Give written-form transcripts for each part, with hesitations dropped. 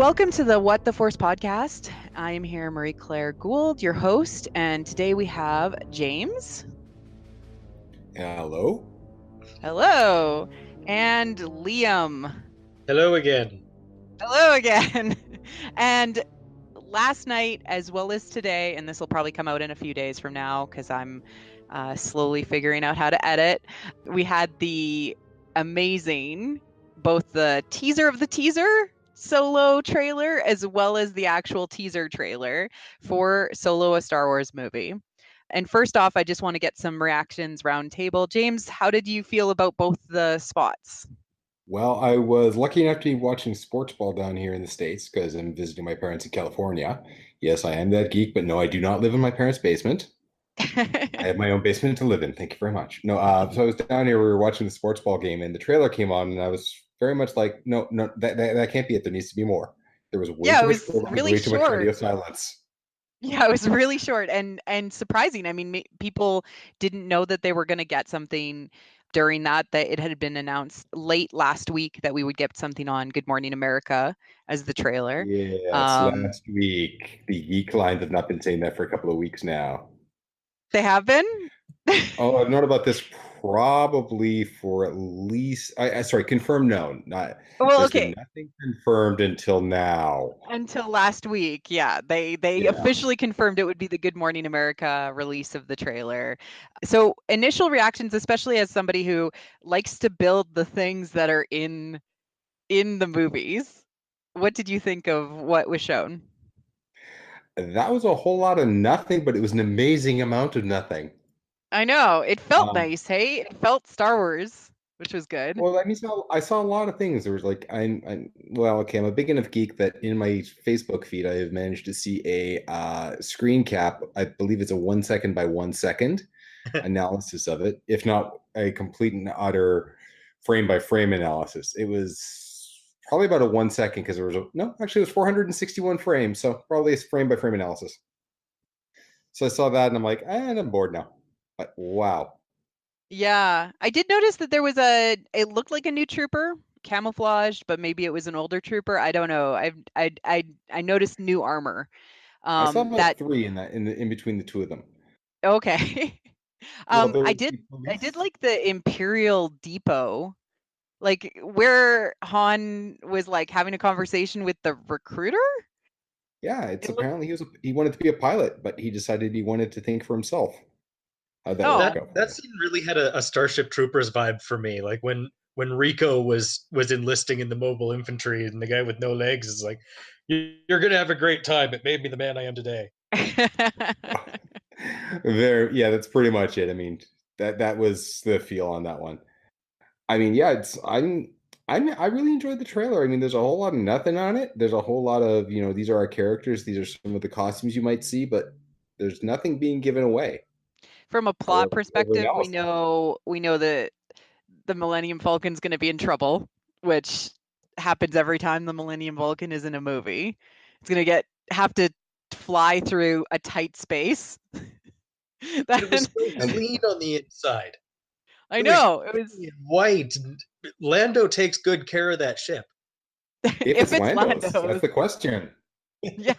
Welcome to the What the Force podcast. I am here, Marie Claire Gould, your host, and today we have James. Hello. Hello. And Liam. Hello again. Hello again. And last night, as well as today, and this will probably come out in a few days from now because I'm slowly figuring out how to edit, we had the amazing, both the teaser of the teaser Solo trailer as well as the actual teaser trailer for Solo, a Star Wars movie. And first off, I just want to get some reactions round table. James, how did you feel about both the spots? Well, I was lucky enough to be watching sports ball down here in the States because I'm visiting my parents in California. Yes, I am that geek, but no, I do not live in my parents' basement. I have my own basement to live in. Thank you very much. No, so I was down here. We were watching the sports ball game, and the trailer came on, and I was very much like, no, that can't be it. There needs to be more. There was way too much build-up, really way too much short. radio silence. Yeah, it was really short and surprising. I mean, people didn't know that they were going to get something during that it had been announced late last week that we would get something on Good Morning America as the trailer. Yes, last week. The geek lines have not been saying that for a couple of weeks now. They have been? Oh, I've known about this probably for at least, sorry, confirmed, no, not. Well, There's okay. been nothing confirmed until now. Until last week, yeah. They officially confirmed it would be the Good Morning America release of the trailer. So initial reactions, especially as somebody who likes to build the things that are in the movies, what did you think of what was shown? That was a whole lot of nothing, but it was an amazing amount of nothing. I know. It felt nice, hey? It felt Star Wars, which was good. Well, I saw a lot of things. There was like, well, okay, I'm a big enough geek that in my Facebook feed, I have managed to see a screen cap. I believe it's a 1 second by 1 second analysis of it, if not a complete and utter frame by frame analysis. It was probably about a 1 second because it was 461 frames, so probably a frame by frame analysis. So I saw that and I'm like, I'm bored now. But wow. Yeah, I did notice that there was it looked like a new trooper, camouflaged, but maybe it was an older trooper. I don't know. I noticed new armor. I saw about three in between the two of them. Okay. I did like the Imperial Depot, like where Han was like having a conversation with the recruiter. Yeah, apparently he wanted to be a pilot, but he decided he wanted to think for himself. That scene really had a Starship Troopers vibe for me. Like when Rico was enlisting in the mobile infantry, and the guy with no legs is like, "You're gonna have a great time. It made me the man I am today." Yeah, that's pretty much it. I mean, that was the feel on that one. I mean, yeah, I really enjoyed the trailer. I mean, there's a whole lot of nothing on it. There's a whole lot of, these are our characters. These are some of the costumes you might see, but there's nothing being given away. From a plot perspective, we know that the Millennium Falcon's going to be in trouble, which happens every time the Millennium Falcon is in a movie. It's going to have to fly through a tight space. It was so clean on the inside. I know. It was white. Lando takes good care of that ship. If it's Lando's, that's the question. Yeah.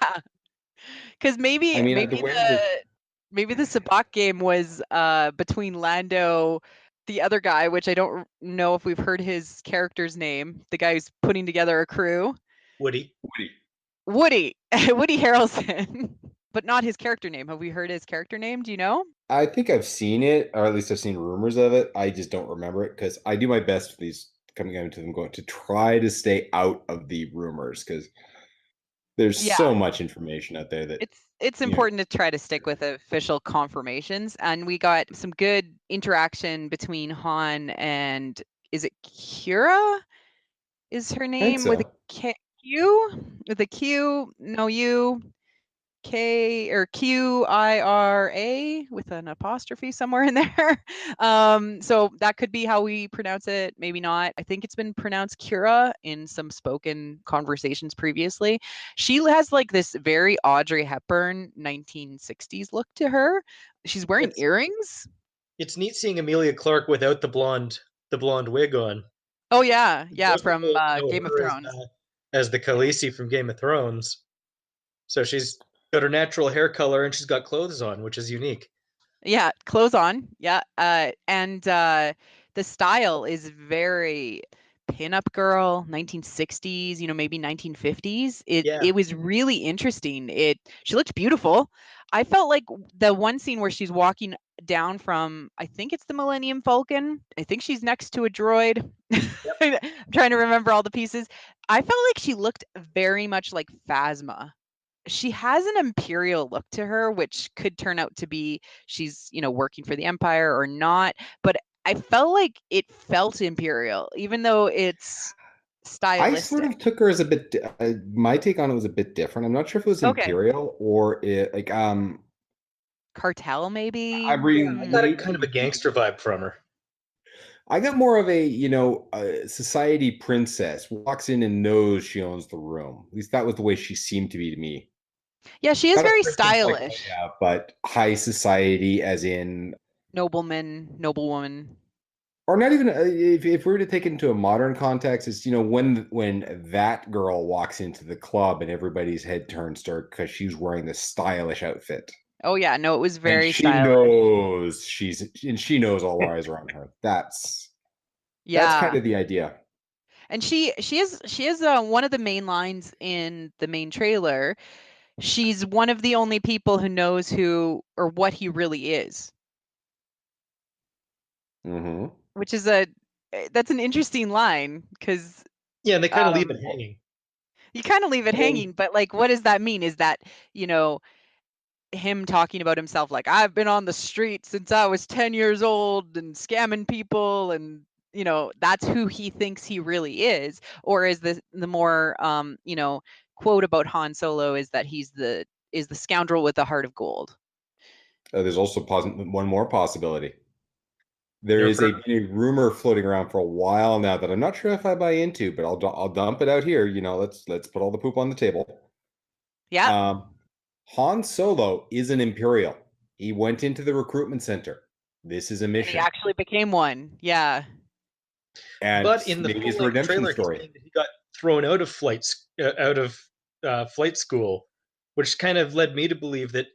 Because maybe the Sabacc game was between Lando, the other guy, which I don't know if we've heard his character's name, the guy who's putting together a crew. Woody Harrelson, but not his character name. Have we heard his character name? Do you know? I think I've seen it, or at least I've seen rumors of it. I just don't remember it because I do my best for these coming into them going to try to stay out of the rumors because there's so much information out there that it's important to try to stick with official confirmations. And we got some good interaction between Han and, is it Kira? Is her name with a Q? With a Q? No, U. K or Qira with an apostrophe somewhere in there. So that could be how we pronounce it. Maybe not. I think it's been pronounced Kira in some spoken conversations previously. She has like this very Audrey Hepburn 1960s look to her. She's wearing earrings. It's neat seeing Emilia Clarke without the blonde wig on. Oh yeah, from Game of Thrones. as the Khaleesi from Game of Thrones. So she's got her natural hair color and she's got clothes on, which is unique. Yeah, clothes on. Yeah. And the style is very pinup girl, 1960s, maybe 1950s. It was really interesting. She looked beautiful. I felt like the one scene where she's walking down from, I think it's the Millennium Falcon. I think she's next to a droid. Yep. I'm trying to remember all the pieces. I felt like she looked very much like Phasma. She has an imperial look to her, which could turn out to be she's, working for the Empire or not. But I felt like it felt imperial, even though it's stylistic. I sort of took her as a bit. My take on it was a bit different. I'm not sure if it was imperial or cartel, maybe. I'm reading. I got kind of a gangster vibe from her. I got more of a society princess, walks in and knows she owns the room. At least that was the way she seemed to be to me. Yeah, she is very stylish. Yeah, but high society, as in nobleman, noblewoman. Or not even if we were to take it into a modern context, it's when that girl walks into the club and everybody's head turns to her because she's wearing this stylish outfit. Oh yeah, no, it was very stylish. She knows all eyes are on her. That's kind of the idea. And she is one of the main lines in the main trailer. She's one of the only people who knows who or what he really is. Mm-hmm. Which is that's an interesting line because they kind of leave it hanging. You kind of leave it hanging, but like, what does that mean? Is that him talking about himself like, I've been on the street since I was 10 years old and scamming people, and that's who he thinks he really is? Or is the more quote about Han Solo is that he's the scoundrel with a heart of gold? There's also one more possibility. There is a rumor floating around for a while now that I'm not sure if I buy into, but I'll dump it out here. Let's put all the poop on the table. Yeah. Han Solo is an Imperial. He went into the recruitment center. This is a mission. And he actually became one. Yeah. But in the redemption story, he got thrown out of flight school, which kind of led me to believe that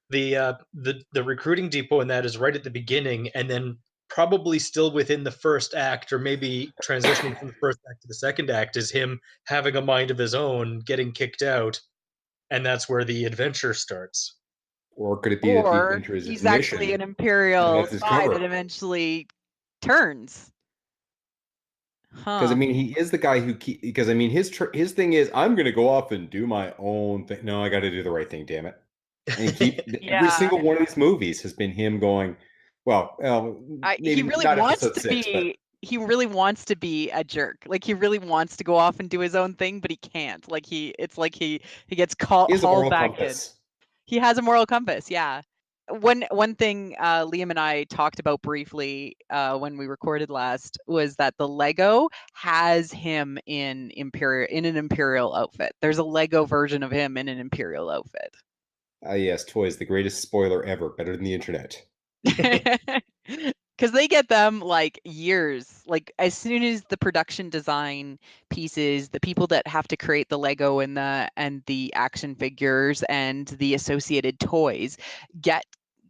the recruiting depot in that is right at the beginning, and then probably still within the first act, or maybe transitioning from the first act to the second act, is him having a mind of his own, getting kicked out, and that's where the adventure starts. Or could it be that the adventure is he's actually an Imperial spy that eventually turns? Because he is the guy who because his thing is, I'm going to go off and do my own thing. No, I got to do the right thing, damn it. And every single one of these movies has been him going, well, he really wants to be. He really wants to be a jerk. Like, he really wants to go off and do his own thing, but he can't. Like, it's like he gets hauled back in. He has a moral compass. Yeah. One thing Liam and I talked about briefly when we recorded last was that the Lego has him in an Imperial outfit. There's a Lego version of him in an Imperial outfit. Yes, toys, the greatest spoiler ever, better than the internet. Because they get them like years, like as soon as the production design pieces, the people that have to create the Lego and the action figures and the associated toys get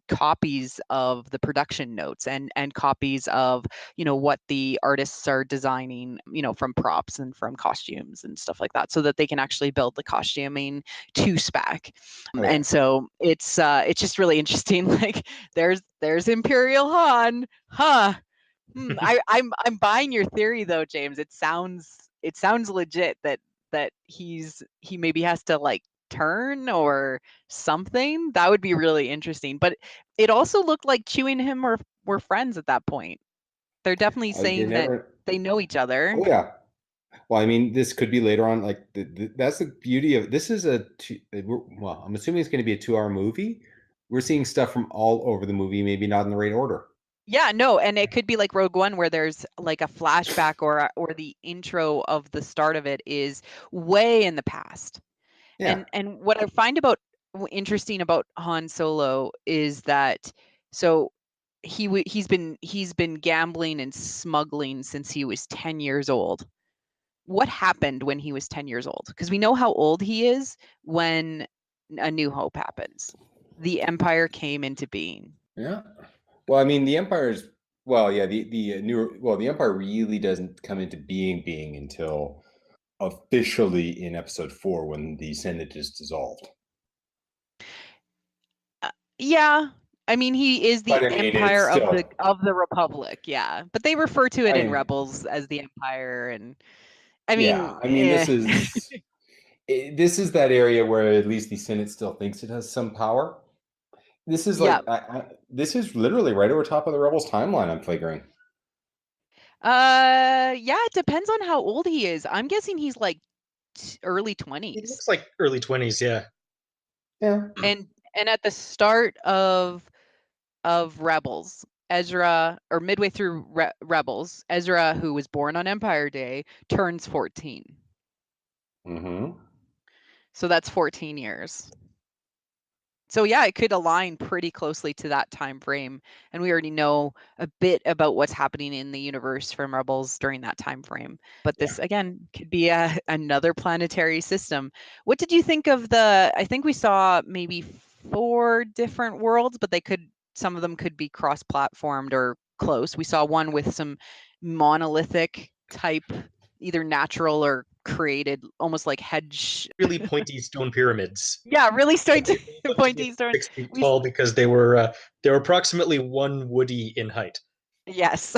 copies of the production notes and copies of what the artists are designing, from props and from costumes and stuff like that, so that they can actually build the costuming to spec. And so it's just really interesting. Like, there's Imperial Han, huh? I'm buying your theory though, James. It sounds legit that he maybe has to like turn or something. That would be really interesting. But it also looked like Chewie and him were friends at that point. They're definitely saying that they know each other. Oh yeah. Well, I mean, this could be later on. Like, that's the beauty of this. Is I'm assuming it's going to be a 2-hour movie. We're seeing stuff from all over the movie, maybe not in the right order. Yeah, no, and it could be like Rogue One, where there's like a flashback or the intro of the start of it is way in the past. Yeah. And what I find interesting about Han Solo is that he's been gambling and smuggling since he was 10 years old. what happened when he was 10 years old? Because we know how old he is when A New Hope happens. The Empire came into being. Yeah. Well, I mean, the Empire's the Empire really doesn't come into being until officially in episode 4 when the Senate is dissolved. Yeah. I mean, he is the Empire of the Republic, yeah. But they refer to it in Rebels as the Empire, and I mean, this is that area where at least the Senate still thinks it has some power. This is like this is literally right over top of the Rebels timeline, I'm figuring. Yeah, it depends on how old he is. I'm guessing he's like early 20s. It looks like early 20s, yeah. Yeah. And at the start of Rebels, Ezra, or midway through Rebels, Ezra, who was born on Empire Day, turns 14. Mm-hmm. So that's 14 years. So yeah, it could align pretty closely to that time frame, and we already know a bit about what's happening in the universe from Rebels during that time frame. But this again could be another planetary system. What did you think of I think we saw maybe 4 different worlds, but some of them could be cross-platformed or close. We saw one with some monolithic type, either natural or created, almost like hedge, really pointy stone pyramids. Yeah, really pointy stone. 6 feet tall because they were approximately 1 woody in height. Yes,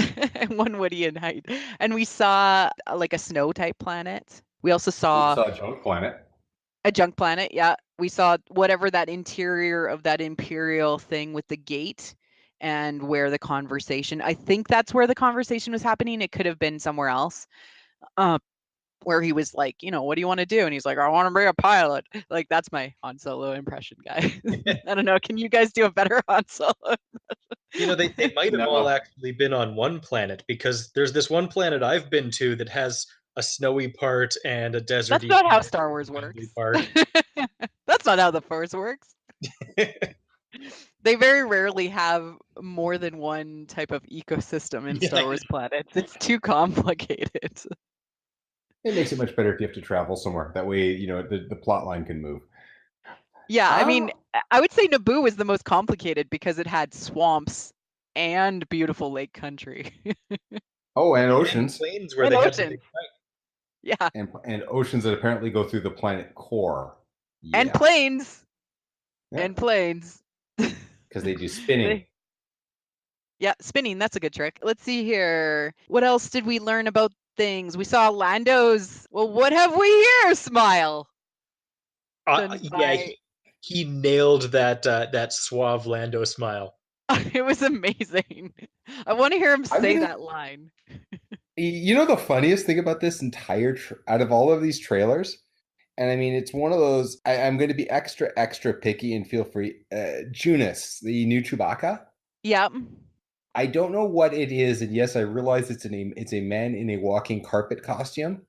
1 woody in height. And we saw like a snow type planet. We also saw a junk planet. A junk planet, yeah. We saw whatever that interior of that Imperial thing with the gate, and where the conversation, I think that's where the conversation was happening. It could have been somewhere else. Where he was like, what do you want to do? And he's like, I want to be a pilot. Like, that's my Han Solo impression, guy. I don't know. Can you guys do a better Han Solo? They might have all actually been on one planet, because there's this one planet I've been to that has a snowy part and a desert. That's not how Star Wars works. That's not how the Force works. They very rarely have more than one type of ecosystem in Star Wars planets. It's too complicated. It makes it much better if you have to travel somewhere. That way, the plot line can move. Yeah, I mean, I would say Naboo is the most complicated because it had swamps and beautiful lake country. And oceans. And plains where they had to big fight. Yeah. And oceans that apparently go through the planet core. Yeah. And planes. Yeah. And planes. Because they do spinning. Yeah, spinning. That's a good trick. Let's see here. What else did we learn about things? We saw Lando's, well, what have we here? Smile. He nailed that suave Lando smile. It was amazing. I want to hear him say that line. The funniest thing about this entire out of all of these trailers, and I mean, it's one of those, I'm going to be extra picky, and feel free. Joonas, the new Chewbacca. Yep. I don't know what it is, and yes, I realize it's a man in a walking carpet costume,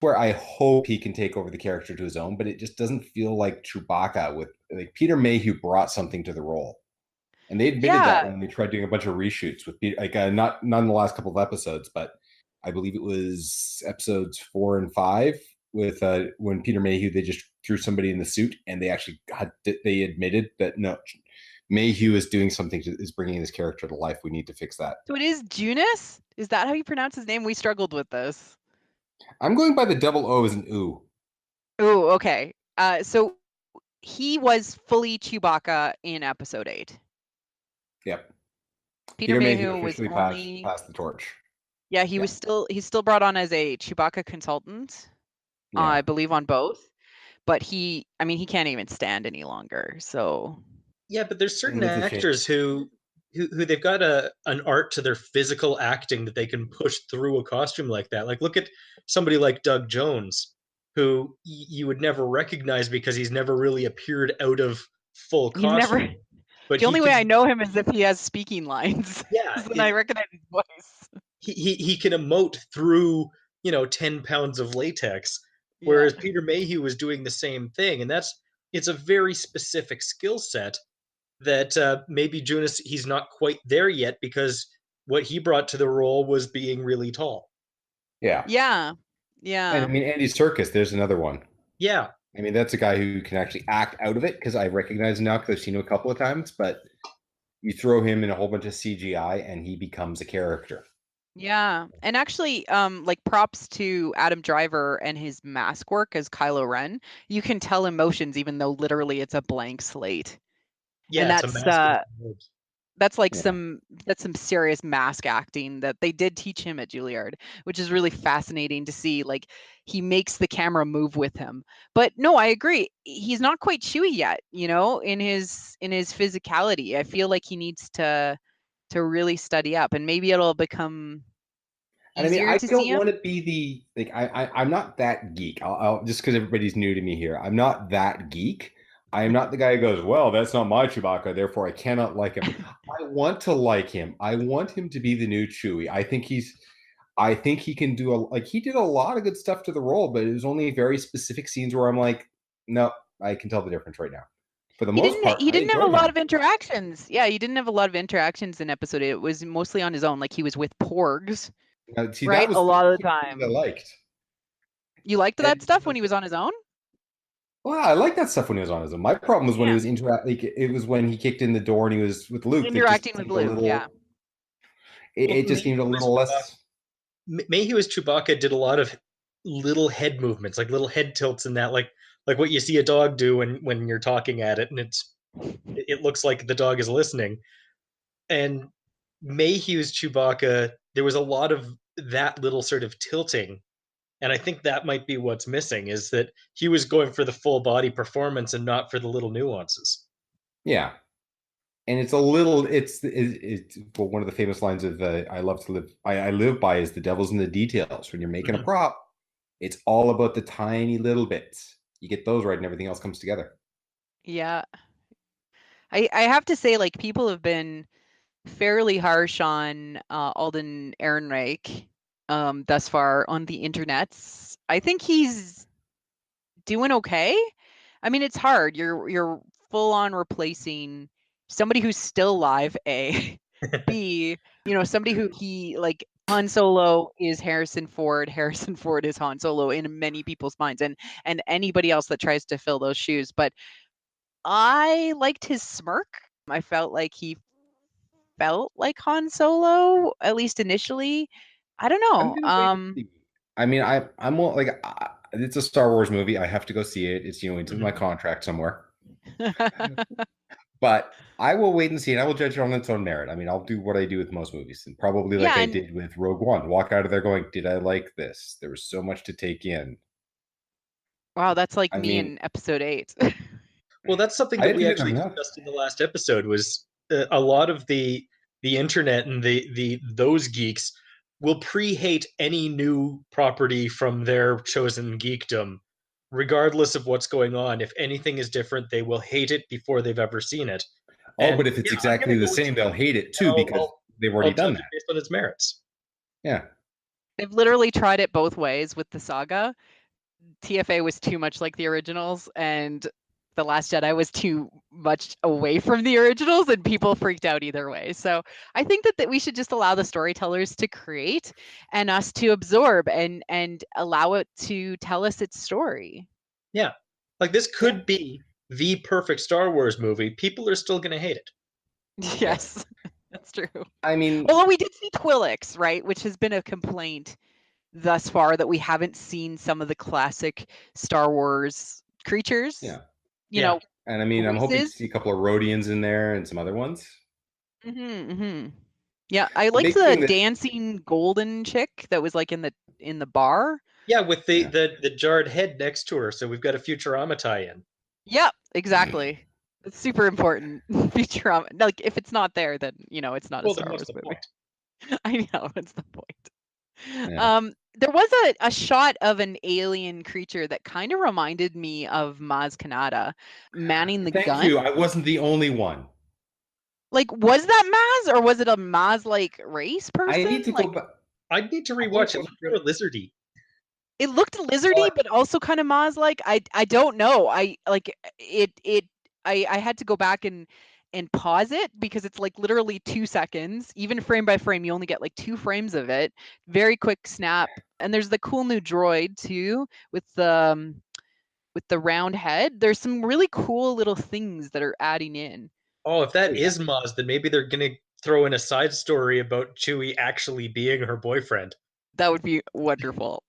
where I hope he can take over the character to his own, but it just doesn't feel like Chewbacca. With like Peter Mayhew brought something to the role, and they admitted that when they tried doing a bunch of reshoots with Peter, like not in the last couple of episodes, but I believe it was episodes 4 and 5 with when Peter Mayhew, they just threw somebody in the suit, and they actually they admitted that no, Mayhew is doing something is bringing this character to life. We need to fix that. So it is Joonas? Is that how you pronounce his name? We struggled with this. I'm going by the double O as an ooh. Ooh, okay. So he was fully Chewbacca in episode 8. Yep. Peter Mayhew was passed the torch. Yeah, he's still brought on as a Chewbacca consultant, I believe, on both. But he can't even stand any longer. So yeah, but there's certain actors who they've got an art to their physical acting that they can push through a costume like that. Like, look at somebody like Doug Jones, who you would never recognize because he's never really appeared out of full costume. But the only way I know him is if he has speaking lines. Yeah, then I recognize his voice. He can emote through 10 pounds of latex, whereas Peter Mayhew was doing the same thing, and it's a very specific skill set that maybe Joonas, he's not quite there yet, because what he brought to the role was being really tall. Yeah. Yeah. Yeah. And I mean, Andy Serkis, there's another one. Yeah. I mean, that's a guy who can actually act out of it, because I recognize him now because I've seen him a couple of times, but you throw him in a whole bunch of CGI and he becomes a character. Yeah. And actually, like props to Adam Driver and his mask work as Kylo Ren. You can tell emotions even though literally it's a blank slate. Yeah, And it's a mask. that's like some serious mask acting that they did teach him at Juilliard, which is really fascinating to see. Like he makes the camera move with him. But no, I agree. He's not quite Chewie yet, you know, in his physicality. I feel like he needs to really study up, and maybe it'll become And I mean, easier I to see don't him. want to be the like I'm not that geek. I'll just because everybody's new to me here. I'm not that geek. I am not the guy who goes, well, that's not my Chewbacca, therefore I cannot like him. I want to like him. I want him to be the new Chewie. I think he can do he did a lot of good stuff to the role, but it was only very specific scenes where I'm like, no, I can tell the difference right now. For the most part, He didn't have a enjoyed lot him. of interactions. Yeah, he didn't have a lot of interactions in episode 8. It was mostly on his own. Like he was with porgs, See, right? that was A lot of the I time. liked. You liked that And stuff when he was on his own? well, I like that stuff when he was on his own. My problem was when he was like it was when he kicked in the door and he was with Luke. Interacting with Luke, yeah. It just seemed a little less. Mayhew as Chewbacca did a lot of little head movements, like little head tilts, and that, like what you see a dog do when you're talking at it, and it looks like the dog is listening. And Mayhew's Chewbacca, there was a lot of that little sort of tilting. And I think that might be what's missing, is that he was going for the full body performance and not for the little nuances. Yeah. And it's a little, it's well, one of the famous lines of I live by is the devil's in the details. When you're making a prop, it's all about the tiny little bits. You get those right and everything else comes together. Yeah. I have to say, like, people have been fairly harsh on Alden Ehrenreich thus far on the internets. I think he's doing okay. I mean, it's hard. You're full on replacing somebody who's still alive, A. B, you know, somebody who he like Han Solo is Harrison Ford, Harrison Ford is Han Solo in many people's minds, and anybody else that tries to fill those shoes. But I liked his smirk. I felt like he felt like Han Solo, at least initially. I don't know. I mean, I'm more like it's a Star Wars movie. I have to go see it. It's into my contract somewhere. But I will wait and see, and I will judge it on its own merit. I mean, I'll do what I do with most movies, and probably like I did with Rogue One. Walk out of there going, "Did I like this?" There was so much to take in. Wow, that's like me in episode 8. Well, that's something that we actually discussed in the last episode. Was a lot of the internet and those geeks will pre-hate any new property from their chosen geekdom, regardless of what's going on. If anything is different, they will hate it before they've ever seen it. But if it's exactly the same, they'll hate it too, because they've already done that based on its merits. Yeah, they've literally tried it both ways with the saga. TFA was too much like the originals, and The Last Jedi was too much away from the originals, and people freaked out either way. So I think that we should just allow the storytellers to create and us to absorb and allow it to tell us its story. Yeah. Like this could be the perfect Star Wars movie. People are still going to hate it. Yes, that's true. I mean, although we did see Twi'leks, right, which has been a complaint thus far, that we haven't seen some of the classic Star Wars creatures. Yeah. You know, and I mean, I'm hoping to see a couple of Rodians in there and some other ones. Yeah, I liked the dancing golden chick that was like in the bar. Yeah, with the jarred head next to her. So we've got a Futurama tie-in. Yep, exactly. It's super important. Futurama. Like if it's not there, then it's not a Star Wars movie. Point? I know, it's the point. Yeah. There was a shot of an alien creature that kind of reminded me of Maz Kanata manning the gun. Thank you. I wasn't the only one. Like, was that Maz, or was it a Maz-like race person? I need to go back. I'd need to rewatch it. It looked lizardy. It looked lizardy, but also kind of Maz-like. I don't know. I had to go back and and pause it, because it's like literally 2 seconds, even frame by frame. You only get like 2 frames of it. Very quick snap. And there's the cool new droid too with the round head. There's some really cool little things that are adding in. Oh, if that is Maz, then maybe they're gonna throw in a side story about Chewie actually being her boyfriend. That would be wonderful.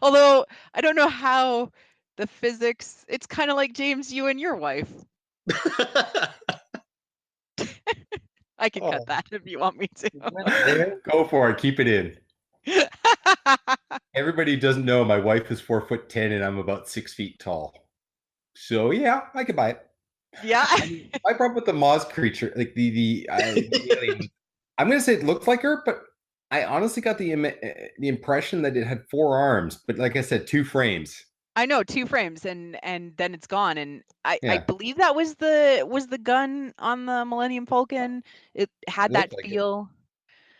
Although I don't know how the physics. It's kind of like, James, you and your wife. I can cut that if you want me to. Go for it. Keep it in. Everybody doesn't know my wife is 4'10" and I'm about 6 feet tall. So yeah, I could buy it. Yeah. I brought up with the Maz creature, like the alien. I'm gonna say it looked like her, but I honestly got the impression that it had 4 arms. But like I said, 2 frames. I know, 2 frames, and then it's gone. And I believe that was the gun on the Millennium Falcon. It had that feel.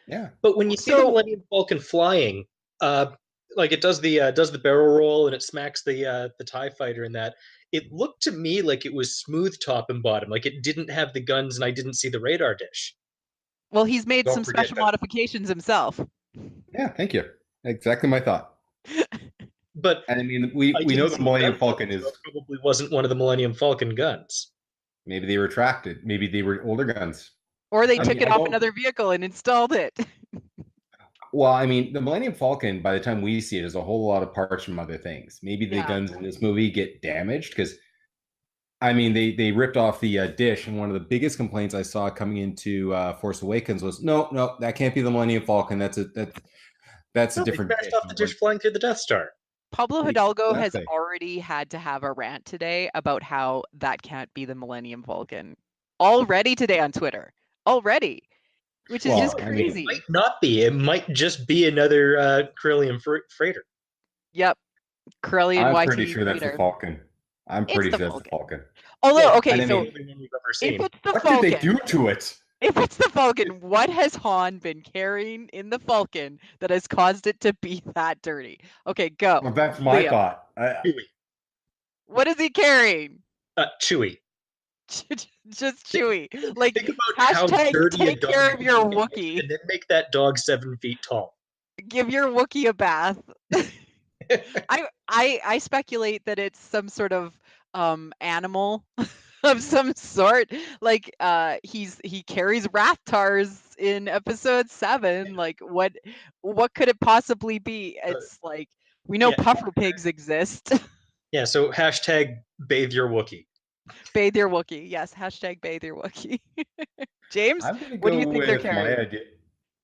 Yeah. But when you see the Millennium Falcon flying, like it does the barrel roll and it smacks the TIE fighter in that, it looked to me like it was smooth top and bottom, like it didn't have the guns and I didn't see the radar dish. Well, he's made some special modifications himself. Yeah, thank you. Exactly my thought. But I mean, we know the Millennium Falcon is probably wasn't one of the Millennium Falcon guns. Maybe they retracted. Maybe they were older guns. Or they took it off another vehicle and installed it. Well, I mean, the Millennium Falcon, by the time we see it, is a whole lot of parts from other things. Maybe the guns in this movie get damaged because, I mean, they ripped off the dish, and one of the biggest complaints I saw coming into Force Awakens was, no, that can't be the Millennium Falcon. That's a different. They smashed off the dish flying through the Death Star. Pablo Hidalgo has already had to have a rant today about how that can't be the Millennium Falcon. Already today on Twitter. Already. Which is just crazy. I mean, it might not be. It might just be another Corellian freighter. Yep. Corellian YT. I'm pretty sure that's the Falcon. I'm pretty sure that's the Falcon. Although, okay, so if it's the what Falcon, did they do to it? If it's the Falcon, what has Han been carrying in the Falcon that has caused it to be that dirty? Okay, go. Well, that's my thought. Chewie. What is he carrying? Chewie. Just Chewie. Like, think about how dirty take care of your Wookiee. And then make that dog 7 feet tall. Give your Wookiee a bath. I speculate that it's some sort of animal of some sort. Like he carries Rathtars in episode 7. Like what could it possibly be? It's like, we know puffer pigs exist. Yeah, so hashtag bathe your Wookiee. Bathe your Wookiee. Yes, hashtag bathe your Wookiee. James, what do you think they're carrying?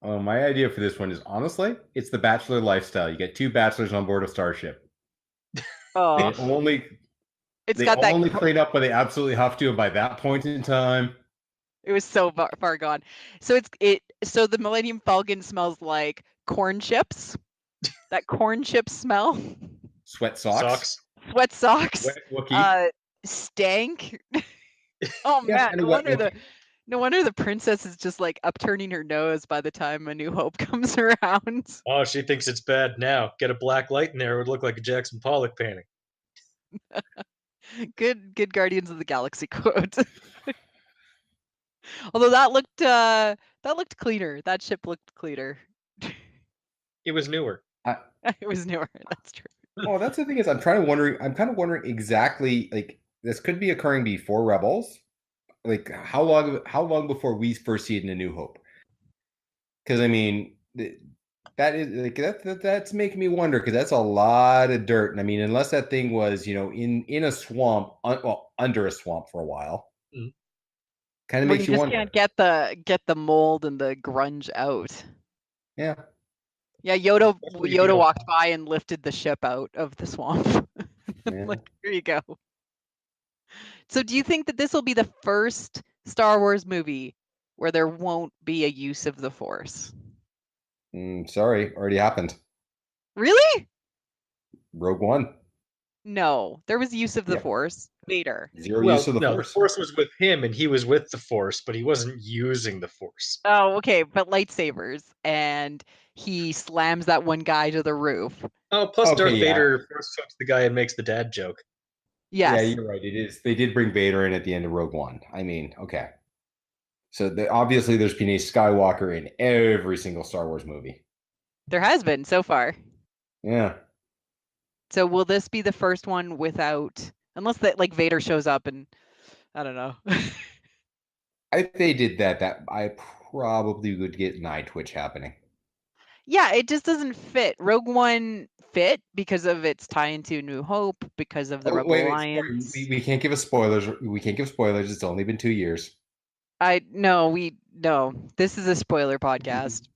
My idea for this one is, honestly, it's the bachelor lifestyle. You get 2 bachelors on board a starship. Oh. They only clean up when they absolutely have to, and by that point in time, it was so far gone. So so the Millennium Falcon smells like corn chips. That corn chip smell. Sweat socks. Sweat socks. Wet Wookiee. Stank. Oh man, no wonder the princess is just like upturning her nose by the time A New Hope comes around. Oh, she thinks it's bad now. Get a black light in there, it would look like a Jackson Pollock painting. Good Guardians of the Galaxy quote. Although that looked cleaner. That ship looked cleaner. It was newer. It was newer. That's true. Oh, that's the thing is, I'm kind of wondering exactly, like, this could be occurring before Rebels. Like, how long before we first see it in A New Hope? Because I mean, that is like that's making me wonder, because that's a lot of dirt. And I mean, unless that thing was, in a swamp, under a swamp for a while, kind of makes you wonder. You just can't get the mold and the grunge out. Yeah. Yeah, Yoda walked by and lifted the ship out of the swamp. Like, here you go. So do you think that this will be the first Star Wars movie where there won't be a use of the Force? Sorry, already happened. Really? Rogue One. No, there was use of the Force. Vader. Zero use of the Force. The Force was with him, and he was with the Force, but he wasn't using the Force. Oh, okay, but lightsabers, and he slams that one guy to the roof. Oh, plus Darth Vader Force chokes the guy and makes the dad joke. Yeah, Yes. you're right. It is. They did bring Vader in at the end of Rogue One. I mean, okay. So obviously, there's been a Skywalker in every single Star Wars movie. There has been so far. Yeah. So will this be the first one without, unless that like Vader shows up and I don't know. If they did that, I probably would get an eye twitch happening. Yeah, it just doesn't fit. Rogue One fit because of its tie into New Hope, because of the Rebel Wait, Alliance. we can't give us spoilers. We can't give spoilers. It's only been 2 years. No. This is a spoiler podcast.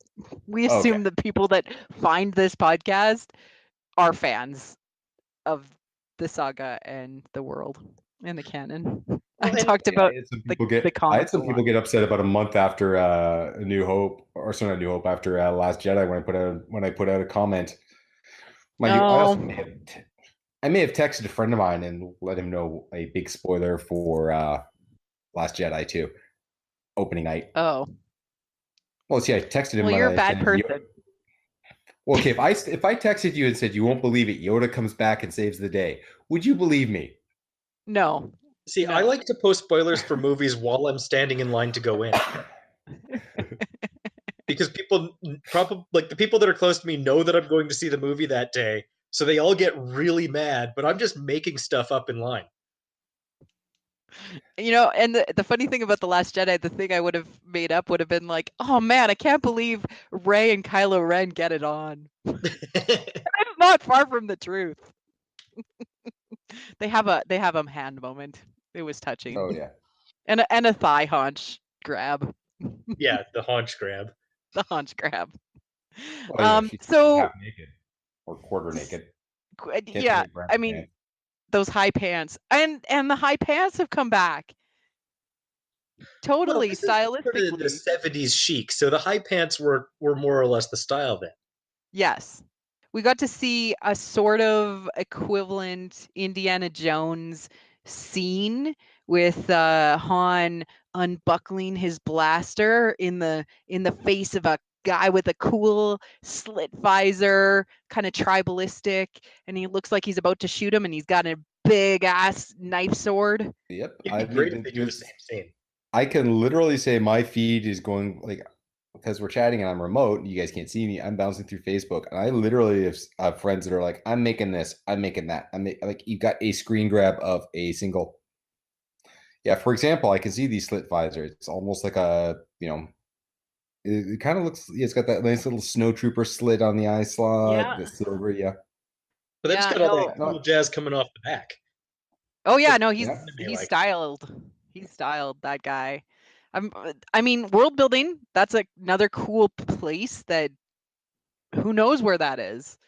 We assume the people that find this podcast are fans of the saga and the world and the canon. I talked about the I had comics. some people get upset about a month after A New Hope, or sorry, not New Hope, after Last Jedi when I put out a comment. I may have texted a friend of mine and let him know a big spoiler for Last Jedi too, opening night. Oh. Well, see, I texted him. Well, you're a bad person. Well, okay, if I texted you and said you won't believe it, Yoda comes back and saves the day, would you believe me? No. See, no. I like to post spoilers for movies while I'm standing in line to go in. Because people probably, like the people that are close to me, know that I'm going to see the movie that day, so they all get really mad, but I'm just making stuff up in line. You know, and the funny thing about The Last Jedi, the thing I would have made up would have been like, oh man, I can't believe Rey and Kylo Ren get it on. It's not far from the truth. They have a hand moment. It was touching. Oh yeah. And a thigh haunch grab. Yeah, the haunch grab. The haunch grab. Well, yeah, so half naked or quarter naked. Yeah, I mean, pants. Those high pants and the high pants have come back. Totally stylistically. The 70s chic, so the high pants were more or less the style then. Yes. We got to see a sort of equivalent Indiana Jones scene with Han unbuckling his blaster in the face of a guy with a cool slit visor, kind of tribalistic, and he looks like he's about to shoot him, and he's got a big ass knife sword. Yep. It'd be great if they do the same scene. I can literally say my feed is going like, because we're chatting and I'm remote and you guys can't see me, I'm bouncing through Facebook and I literally have friends that are like, I'm making this, I'm making that. Like, you got a screen grab of a single. Yeah, for example, I can see these slit visor. It's almost like a, it kind of looks, it's got that nice little snowtrooper slit on the eye slot, the silver, yeah. But that's got all that cool jazz coming off the back. Oh yeah, no, he's styled. He's styled, that guy. I mean, world building, that's another cool place that who knows where that is.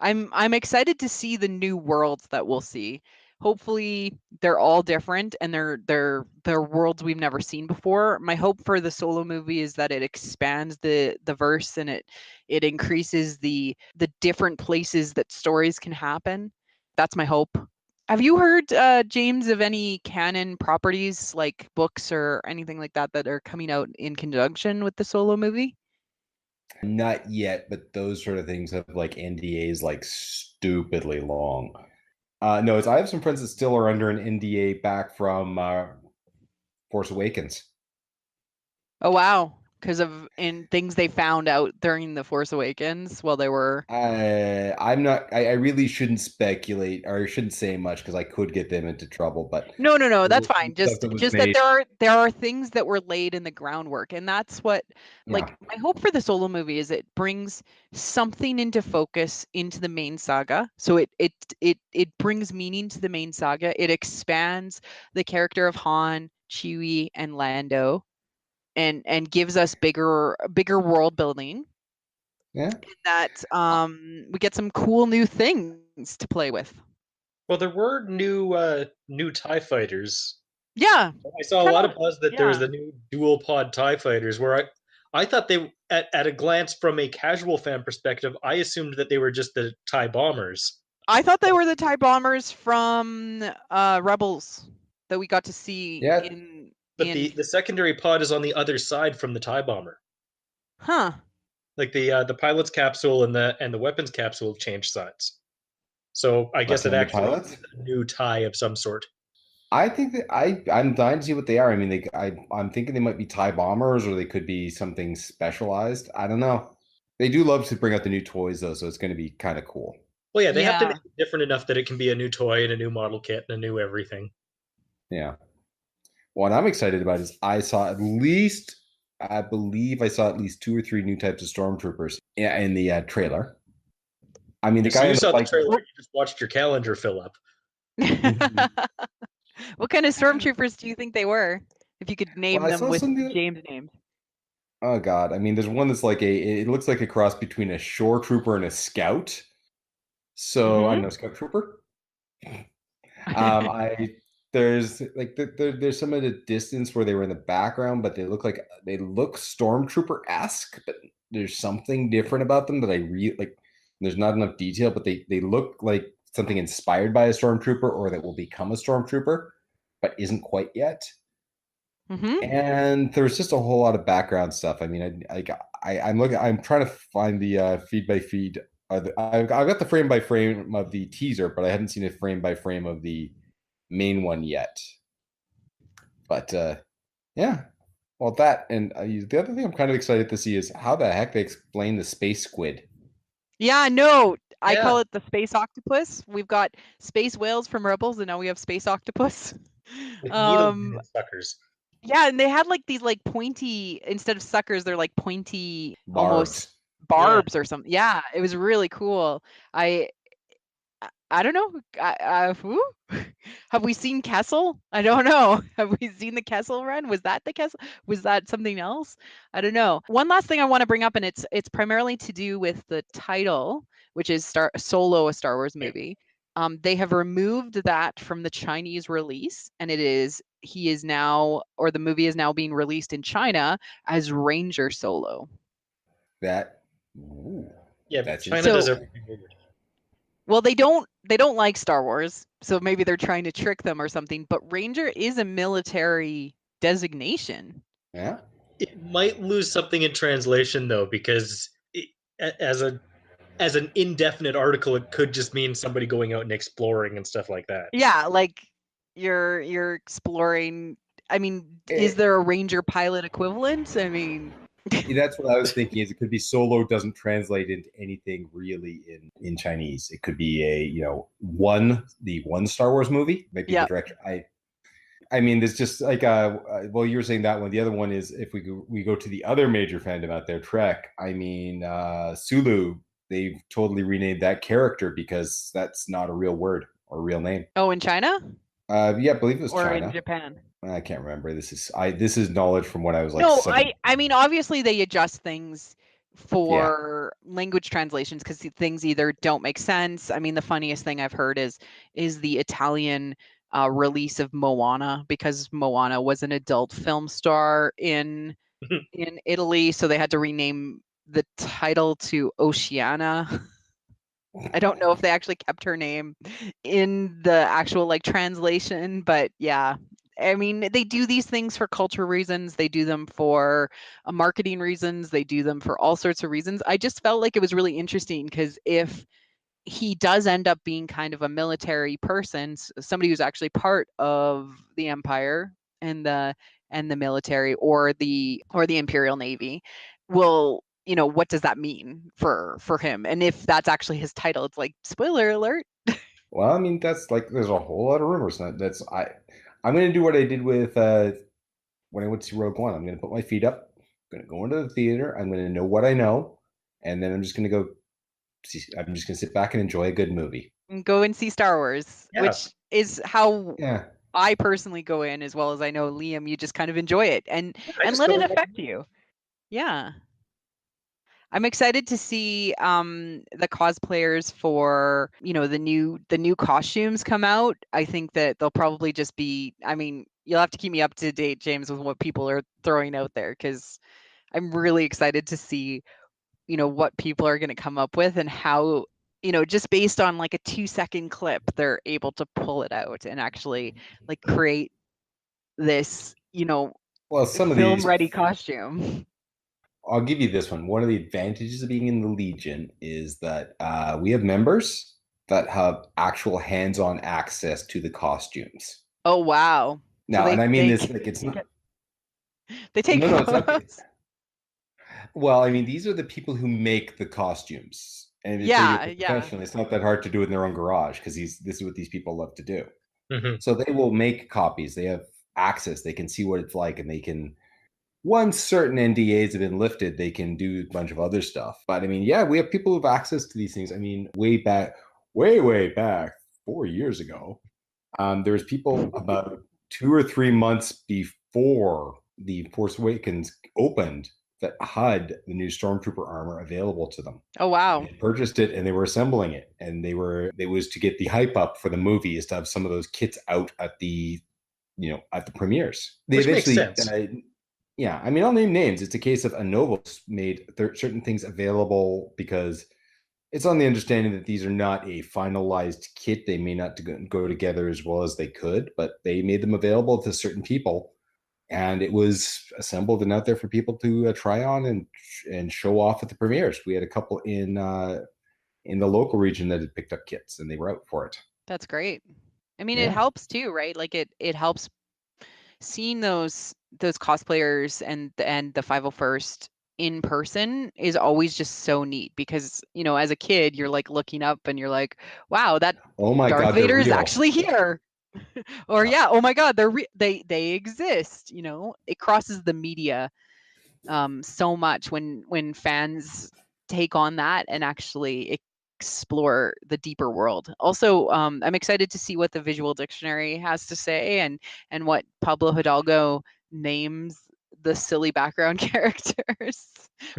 I'm excited to see the new worlds that we'll see. Hopefully they're all different and they're worlds we've never seen before. My hope for the Solo movie is that it expands the verse and it increases the different places that stories can happen. That's my hope. Have you heard, James, of any canon properties like books or anything like that that are coming out in conjunction with the Solo movie? Not yet, but those sort of things have like NDAs like stupidly long. No, I have some friends that still are under an NDA back from Force Awakens. Oh wow. Because of things they found out during the Force Awakens while they were. I'm not. I really shouldn't speculate or shouldn't say much because I could get them into trouble. But no, that's fine. Just that there are things that were laid in the groundwork, and that's what my hope for the Solo movie is. It brings something into focus into the main saga, so it brings meaning to the main saga. It expands the character of Han, Chewie, and Lando. And gives us bigger world building. Yeah. And that we get some cool new things to play with. Well, there were new TIE fighters. Yeah. I saw a lot of buzz that there was the new dual pod TIE fighters where I thought they at a glance from a casual fan perspective, I assumed that they were just the TIE bombers. I thought they were the TIE bombers from Rebels that we got to see in. But the secondary pod is on the other side from the TIE bomber. Huh. Like the pilot's capsule and the weapons capsule have changed sides. So I guess it actually pilots? is a new tie of some sort. I think that I'm dying to see what they are. I mean, I'm thinking they might be TIE bombers, or they could be something specialized. I don't know. They do love to bring out the new toys though, so it's going to be kind of cool. Well, yeah, they have to make it different enough that it can be a new toy and a new model kit and a new everything. Yeah. What I'm excited about is I believe I saw at least 2 or 3 new types of stormtroopers in the trailer. I mean, the guy you saw the trailer. You just watched your calendar fill up. What kind of stormtroopers do you think they were? If you could name them with James names. Oh God! I mean, there's one that's like it looks like a cross between a shore trooper and a scout. So I don't know, scout trooper. There's like there's some of the distance where they were in the background, but they look stormtrooper-esque, but there's something different about them that I really like. There's not enough detail, but they look like something inspired by a stormtrooper or that will become a stormtrooper, but isn't quite yet. And there's just a whole lot of background stuff. I mean, I'm trying to find the feed by feed. I've got the frame by frame of the teaser, but I haven't seen a frame by frame of the main one yet. But yeah, well, that and the other thing I'm kind of excited to see is how the heck they explain the space squid. Yeah, no, I call it the space octopus. We've got space whales from Rebels, and now we have space octopus. Suckers. Yeah, and they had like these like pointy, instead of suckers, they're like pointy, almost barbs or something. Yeah, it was really cool. I don't know. Have we seen Kessel? I don't know. Have we seen the Kessel run? Was that the Kessel? Was that something else? I don't know. One last thing I want to bring up, and it's primarily to do with the title, which is Solo, a Star Wars movie. They have removed that from the Chinese release, and the movie is now being released in China as Ranger Solo. China does everything weird. Well, they don't like Star Wars, so maybe they're trying to trick them or something, but Ranger is a military designation. Yeah. It might lose something in translation though, because as an indefinite article, it could just mean somebody going out and exploring and stuff like that. Yeah, like you're exploring. I mean, is there a Ranger pilot equivalent? I mean, that's what I was thinking. Is it could be Solo doesn't translate into anything really in Chinese. It could be the one Star Wars movie, maybe the director. I mean, there's just like well, you were saying that one. The other one is if we go to the other major fandom out there, Trek. I mean, Sulu. They've totally renamed that character because that's not a real word or a real name. Oh, in China? Yeah, I believe it was China. Or in Japan. I can't remember. This is knowledge from what I was like. No, I mean, obviously they adjust things for language translations because things either don't make sense. I mean, the funniest thing I've heard is the Italian release of Moana, because Moana was an adult film star in Italy, so they had to rename the title to Oceana. I don't know if they actually kept her name in the actual like translation, but yeah. I mean, they do these things for cultural reasons. They do them for marketing reasons. They do them for all sorts of reasons. I just felt like it was really interesting because if he does end up being kind of a military person, somebody who's actually part of the Empire and the military or the Imperial Navy, will, what does that mean for him? And if that's actually his title, it's like, spoiler alert. Well, I mean, that's like, there's a whole lot of rumors. I'm going to do what I did with when I went to see Rogue One. I'm going to put my feet up. I'm going to go into the theater. I'm going to know what I know, and then I'm just going to sit back and enjoy a good movie. And go and see Star Wars, which is how I personally go in, as well as I know Liam. You just kind of enjoy it and let it affect you. Yeah. I'm excited to see the cosplayers for, the new costumes come out. I think that they'll probably just be, I mean, you'll have to keep me up to date, James, with what people are throwing out there, because I'm really excited to see, what people are going to come up with and how, just based on like a 2-second clip, they're able to pull it out and actually like create this, some of film ready costume. I'll give you this one. One of the advantages of being in the Legion is that we have members that have actual hands-on access to the costumes. Oh wow! Now, and I mean this like it's not. They take No, photos. it's not. Well, I mean, these are the people who make the costumes, and if they do it professionally, it's not that hard to do it in their own garage because this is what these people love to do. Mm-hmm. So they will make copies. They have access. They can see what it's like, and they can. Once certain NDAs have been lifted, they can do a bunch of other stuff. But I mean, yeah, we have people who have access to these things. I mean, way back, 4 years ago, there's people about 2 or 3 months before the Force Awakens opened that had the new Stormtrooper armor available to them. Oh wow! They purchased it and they were assembling it, and it was to get the hype up for the movie, is to have some of those kits out at the premieres. Which makes sense. Yeah, I mean, I'll name names. It's a case of Anovos made certain things available because it's on the understanding that these are not a finalized kit. They may not go together as well as they could, but they made them available to certain people, and it was assembled and out there for people to try on and show off at the premieres. We had a couple in the local region that had picked up kits, and they were out for it. That's great. I mean, it helps too, right? Like it helps seeing those cosplayers and the 501st in person is always just so neat because, you know, as a kid, you're like looking up and you're like, wow, that Darth Vader is actually here. Or oh my God, they exist. You know, it crosses the media so much when fans take on that and actually explore the deeper world. Also, I'm excited to see what the Visual Dictionary has to say and what Pablo Hidalgo names the silly background characters.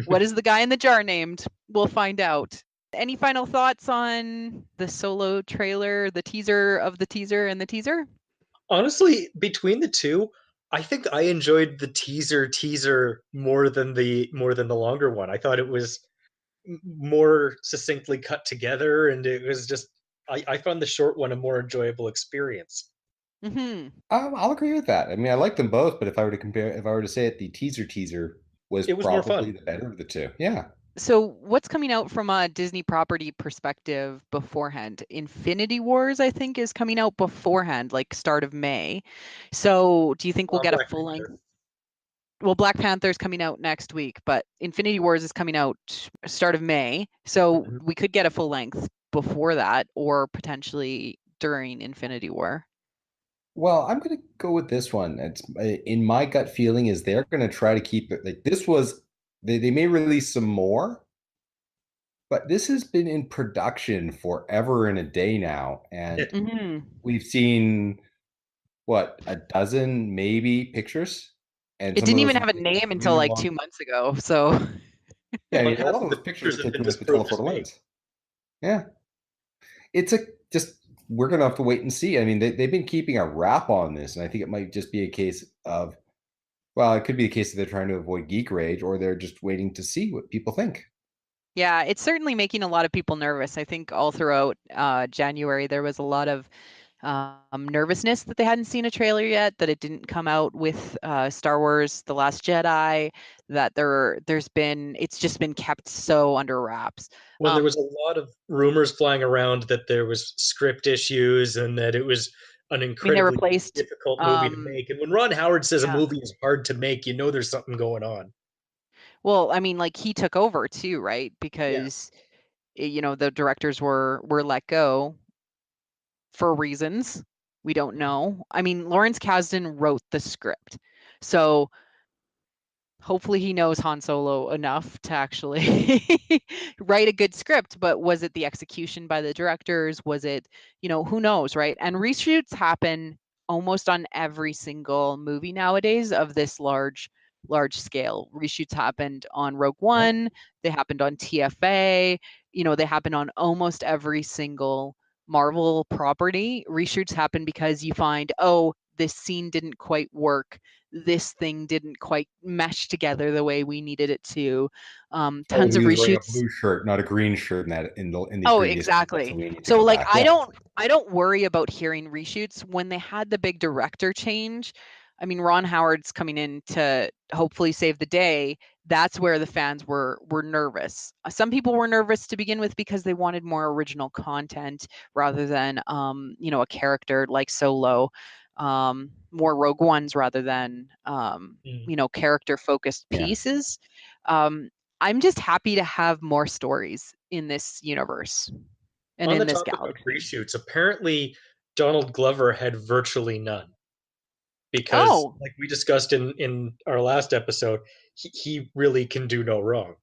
What is the guy in the jar named? We'll find out. Any final thoughts on the Solo trailer, the teaser of the teaser and the teaser? Honestly, between the two, I think I enjoyed the teaser more than the longer one. I thought it was more succinctly cut together, and it was just I found the short one a more enjoyable experience. Mm-hmm. I'll agree with that. I mean, I like them both, but if I were to say it, the teaser was probably the better of the two. Yeah. So what's coming out from a Disney property perspective beforehand? Infinity Wars, I think, is coming out beforehand, like start of May. So do you think we'll get a full length? Well, Black Panther's coming out next week, but Infinity Wars is coming out start of May. So we could get a full length before that or potentially during Infinity War. Well, I'm going to go with this one. It's in my gut feeling is they're going to try to keep it like this was. They may release some more, but this has been in production forever and a day now, and we've seen what, a dozen maybe pictures, and it didn't even have a name until like 2 months ago. So yeah, I mean, a lot of the pictures have been with the telephoto lens. Yeah, it's we're gonna have to wait and see. I mean, they've been keeping a wrap on this, and I think it might just be a case of. Well, it could be the case that they're trying to avoid geek rage, or they're just waiting to see what people think. Yeah, it's certainly making a lot of people nervous. I think all throughout January, there was a lot of nervousness that they hadn't seen a trailer yet, that it didn't come out with Star Wars The Last Jedi, that it's just been kept so under wraps. Well, there was a lot of rumors flying around that there was script issues and that it was an incredibly difficult movie to make. And when Ron Howard says a movie is hard to make, you know there's something going on. Well, I mean, like he took over too, right? Because you know, the directors were let go for reasons we don't know. I mean, Lawrence Kasdan wrote the script. So hopefully he knows Han Solo enough to actually write a good script, but was it the execution by the directors? Was it, you know, who knows, right? And reshoots happen almost on every single movie nowadays of this large scale. Reshoots happened on Rogue One, they happened on TFA, you know, they happen on almost every single Marvel property. Reshoots happen because you find, oh, this scene didn't quite work. This thing didn't quite mesh together the way we needed it to. Tons of reshoots. A blue shirt, not a green shirt in the Oh, exactly. So like I don't worry about hearing reshoots. When they had the big director change, I mean, Ron Howard's coming in to hopefully save the day. That's where the fans were nervous. Some people were nervous to begin with because they wanted more original content rather than a character like Solo, more Rogue Ones rather than character focused pieces. I'm just happy to have more stories in this universe and on in the this topic galaxy. Of reshoots, apparently Donald Glover had virtually none. Because like we discussed in our last episode, he really can do no wrong.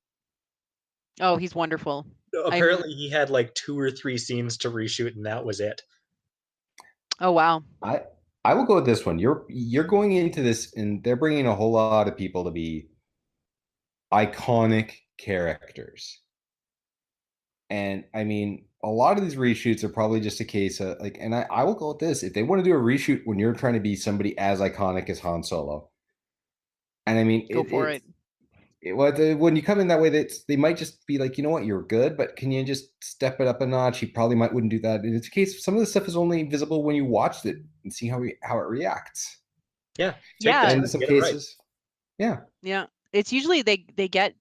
Oh, he's wonderful. Apparently he had like 2 or 3 scenes to reshoot and that was it. Oh wow. I will go with this one. You're going into this and they're bringing a whole lot of people to be iconic characters. And I mean, a lot of these reshoots are probably just a case of like, and I will go with this. If they want to do a reshoot when you're trying to be somebody as iconic as Han Solo, and I mean, go for it. When you come in that way, they might just be like, you know what, you're good, but can you just step it up a notch? He probably wouldn't do that. And it's a case of some of the stuff is only visible when you watched it and see how it reacts. Yeah. And in some cases, right. Yeah. It's usually they get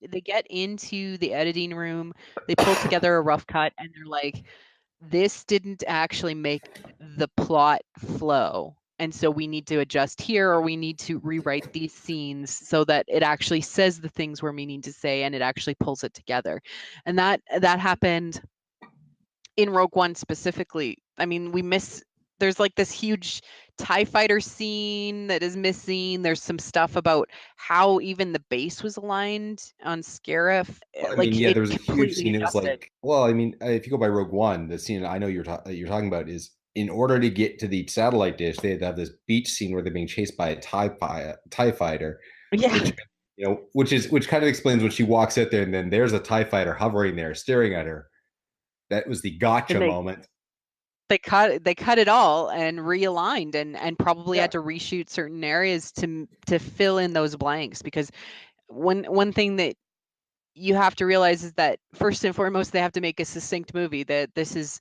into the editing room, they pull together a rough cut, and they're like, this didn't actually make the plot flow. And so we need to adjust here, or we need to rewrite these scenes so that it actually says the things we're meaning to say and it actually pulls it together. And that happened in Rogue One specifically. I mean, there's like this huge TIE fighter scene that is missing. There's some stuff about how even the base was aligned on Scarif. I mean, yeah, there was a huge scene. It was like, well, I mean, if you go by Rogue One, the scene I know you're talking about is in order to get to the satellite dish, they had to have this beach scene where they're being chased by a TIE fighter. Yeah. Which kind of explains when she walks out there and then there's a TIE fighter hovering there, staring at her. That was the gotcha moment. They cut it all and realigned and probably had to reshoot certain areas to fill in those blanks, because one thing that you have to realize is that first and foremost they have to make a succinct movie, that this is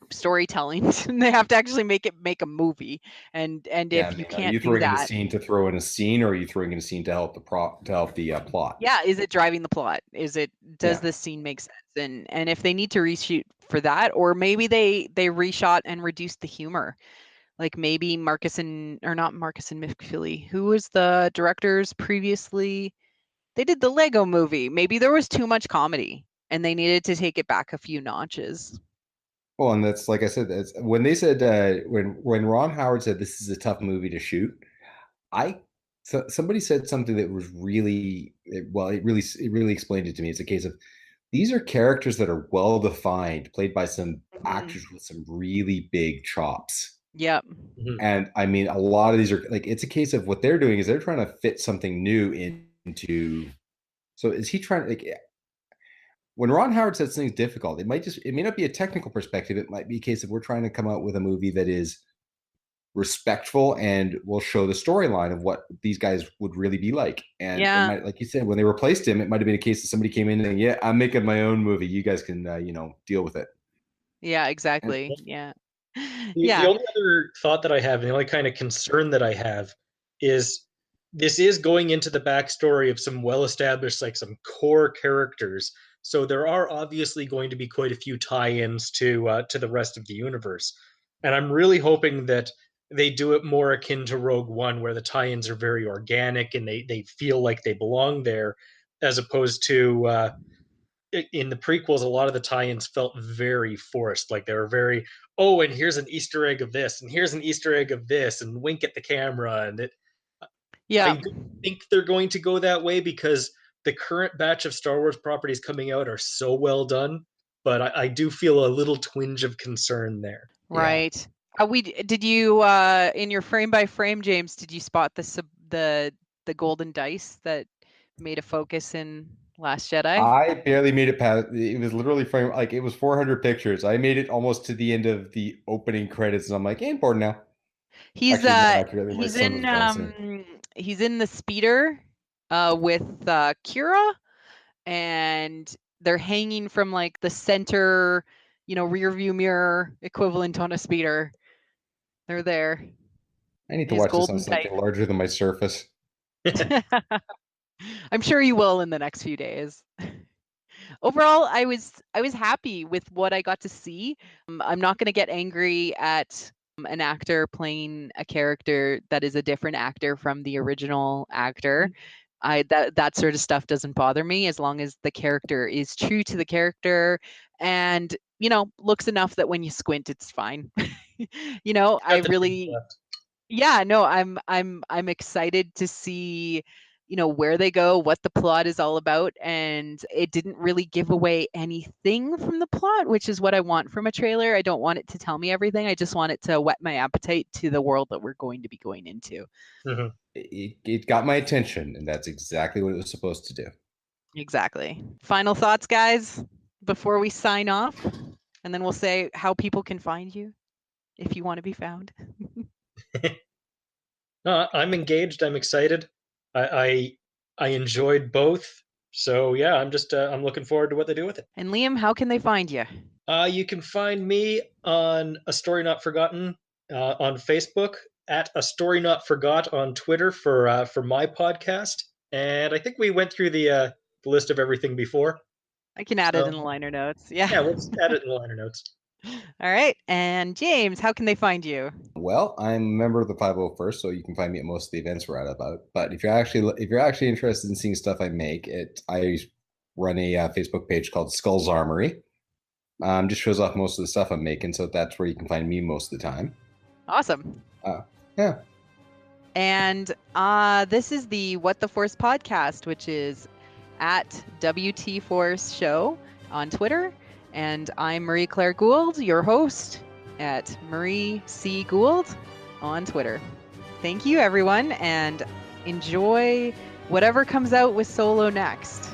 storytelling. They have to actually make a movie, and if you can't, are you throwing in a scene to throw in a scene, or are you throwing in a scene to help the plot? Yeah, is it driving the plot? Does this scene make sense? And if they need to reshoot for that, or maybe they reshot and reduced the humor, like maybe Marcus and McFeely, who was the directors previously, they did the Lego movie. Maybe there was too much comedy and they needed to take it back a few notches. Well, and that's like I said, that's when they said when Ron Howard said this is a tough movie to shoot, somebody said something that was really it really explained it to me. It's a case of these are characters that are well defined, played by some actors with some really big chops. Yep. And I mean, a lot of these are like, it's a case of what they're doing is they're trying to fit something new into. So is he trying to like? When Ron Howard says something's difficult, it may not be a technical perspective. It might be a case of we're trying to come out with a movie that is respectful and will show the storyline of what these guys would really be like. And it might, like you said, when they replaced him, it might have been a case that somebody came in and I'm making my own movie. You guys can, deal with it. Yeah, exactly. The only other thought that I have, and the only kind of concern that I have, is this is going into the backstory of some well-established, like some core characters. So there are obviously going to be quite a few tie-ins to the rest of the universe. And I'm really hoping that they do it more akin to Rogue One, where the tie-ins are very organic and they feel like they belong there, as opposed to in the prequels, a lot of the tie-ins felt very forced. Like they were very, and here's an Easter egg of this, and here's an Easter egg of this, and wink at the camera. And I don't think they're going to go that way, because the current batch of Star Wars properties coming out are so well done. But I do feel a little twinge of concern there. Right. Did you in your frame by frame, James, did you spot the golden dice that made a focus in Last Jedi? I barely made it past. It was literally frame, like it was 400 pictures. I made it almost to the end of the opening credits, and I'm like, I'm bored now. He's he's in the speeder with Kira, and they're hanging from like the center, rear view mirror equivalent on a speeder. They're there. I need to watch this on something larger than my Surface. I'm sure you will in the next few days. Overall, I was happy with what I got to see. I'm not going to get angry at an actor playing a character that is a different actor from the original actor. That sort of stuff doesn't bother me as long as the character is true to the character and, you know, looks enough that when you squint, it's fine. You know, I really, yeah, no, I'm excited to see, you know, where they go, what the plot is all about, and it didn't really give away anything from the plot, which is what I want from a trailer. I don't want it to tell me everything. I just want it to whet my appetite to the world that we're going to be going into. Mm-hmm. It got my attention, and that's exactly what it was supposed to do. Exactly. Final thoughts, guys, before we sign off, and then we'll say how people can find you if you want to be found. I'm engaged. I'm excited. I enjoyed both. So yeah, I'm looking forward to what they do with it. And Liam, how can they find you? You can find me on A Story Not Forgotten on Facebook, at A Story Not Forgot on Twitter for my podcast. And I think we went through the list of everything before. I can add it in the liner notes. Yeah. Yeah, let's add it in the liner notes. All right. And James, how can they find you? Well, I'm a member of the 501st, so you can find me at most of the events we're at about. But if you're actually interested in seeing stuff I make, I run a Facebook page called Skulls Armory. Just shows off most of the stuff I'm making, so that's where you can find me most of the time. Awesome. Yeah. And this is the What the Force podcast, which is at WT Force Show on Twitter. And I'm Marie Claire Gould, your host, at Marie C. Gould on Twitter. Thank you, everyone, and enjoy whatever comes out with Solo next.